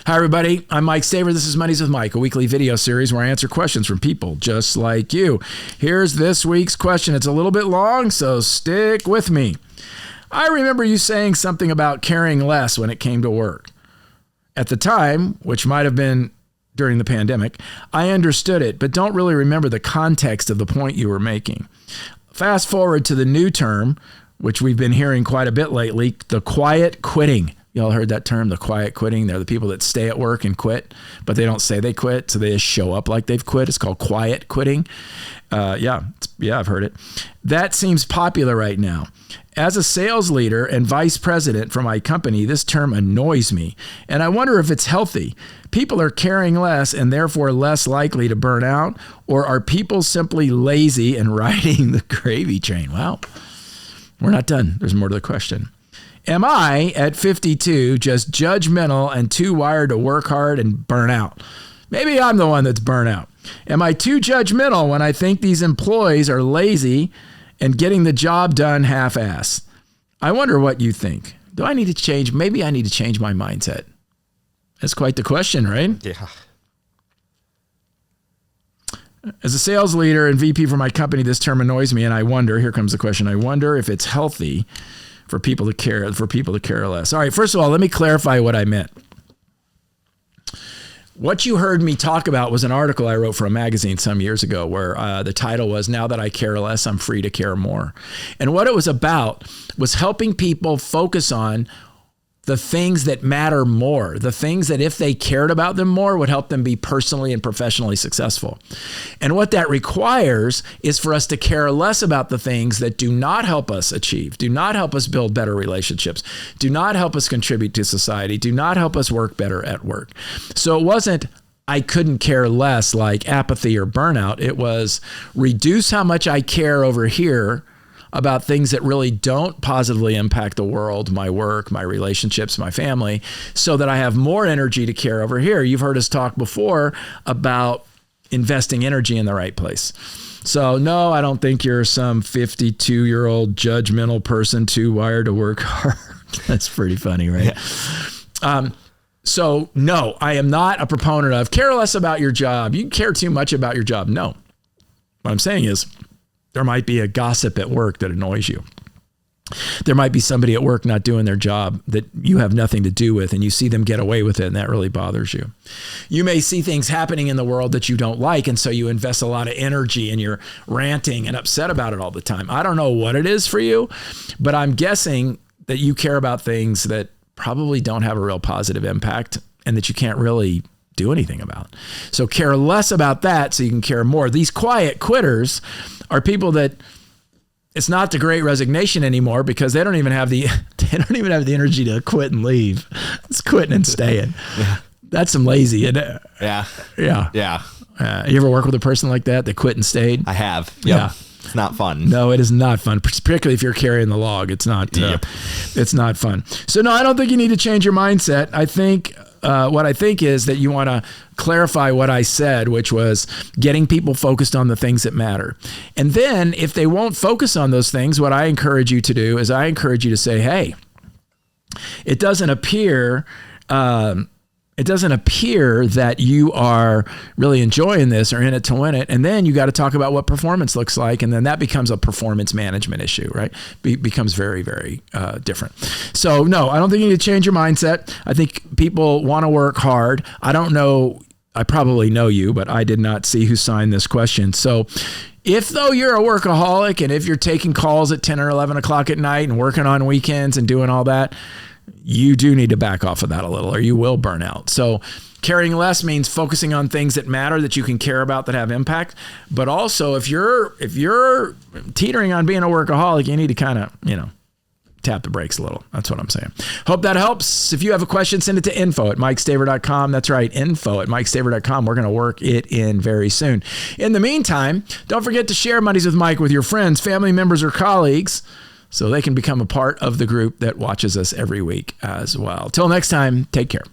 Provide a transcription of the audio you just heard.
Hi, everybody. I'm Mike Staver. This is Mondays with Mike, a weekly video series where I answer questions from people just like you. Here's this week's question. It's a little bit long, so stick with me. I remember you saying something about caring less when it came to work. At the time, which might have been during the pandemic, I understood it, but don't really remember the context of the point you were making. Fast forward to the new term, which we've been hearing quite a bit lately, the quiet quitting. You all heard that term, the quiet quitting? They're the people that stay at work and quit, but they don't say they quit, so they just show up like they've quit. It's called quiet quitting. Yeah, I've heard it. That seems popular right now. As a sales leader and vice president for my company, this term annoys me, and I wonder if it's healthy. People are caring less and therefore less likely to burn out, or are people simply lazy and riding the gravy train? Well, we're not done. There's more to the question. Am I, at 52, just judgmental and too wired to work hard and burn out? Maybe I'm the one that's burnt out. Am I too judgmental when I think these employees are lazy and getting the job done half-assed? I wonder what you think. Do I need to change? Maybe I need to change my mindset. That's quite the question, right? Yeah. As a sales leader and VP for my company, this term annoys me, and I wonder, here comes the question, I wonder if it's healthy for people to care less. All right, first of all, let me clarify what I meant. What you heard me talk about was an article I wrote for a magazine some years ago where the title was, Now That I Care Less, I'm Free to Care More. And what it was about was helping people focus on the things that matter more, the things that if they cared about them more would help them be personally and professionally successful. And what that requires is for us to care less about the things that do not help us achieve, do not help us build better relationships, do not help us contribute to society, do not help us work better at work. So it wasn't I couldn't care less like apathy or burnout. It was reduce how much I care over here about things that really don't positively impact the world, my work, my relationships, my family, so that I have more energy to care over here. You've heard us talk before about investing energy in the right place. So no, I don't think you're some 52-year-old judgmental person too wired to work hard. That's pretty funny, right? Yeah. So no, I am not a proponent of care less about your job. You care too much about your job. No. What I'm saying is, there might be a gossip at work that annoys you. There might be somebody at work not doing their job that you have nothing to do with, and you see them get away with it, and that really bothers you. You may see things happening in the world that you don't like, and so you invest a lot of energy and you're ranting and upset about it all the time. I don't know what it is for you, but I'm guessing that you care about things that probably don't have a real positive impact and that you can't really do anything about. So care less about that so you can care more. These quiet quitters are people that it's not the great resignation anymore because they don't even have the energy to quit and leave. It's quitting and staying. Yeah. That's some lazy, isn't it? Yeah. Yeah. Yeah. You ever work with a person like that quit and stayed? I have. Yep. Yeah. It's not fun. No, it is not fun, particularly if you're carrying the log. It's not. It's not fun. So no, I don't think you need to change your mindset. I think what I think is that you want to clarify what I said, which was getting people focused on the things that matter. And then if they won't focus on those things, what I encourage you to do is I encourage you to say, hey, it doesn't appear that you are really enjoying this or in it to win it. And then you got to talk about what performance looks like. And then that becomes a performance management issue, right? Becomes very, very different. So no, I don't think you need to change your mindset. I think people want to work hard. I don't know. I probably know you, but I did not see who signed this question. So if though you're a workaholic and if you're taking calls at 10 or 11 o'clock at night and working on weekends and doing all that, you do need to back off of that a little or you will burn out. So caring less means focusing on things that matter, that you can care about, that have impact. But also if you're teetering on being a workaholic, you need to kind of, tap the brakes a little. That's what I'm saying. Hope that helps. If you have a question, send it to info@mikestaver.com. That's right, info@mikestaver.com. We're going to work it in very soon. In the meantime, don't forget to share Mondays with Mike with your friends, family members, or colleagues so they can become a part of the group that watches us every week as well. Till next time, take care.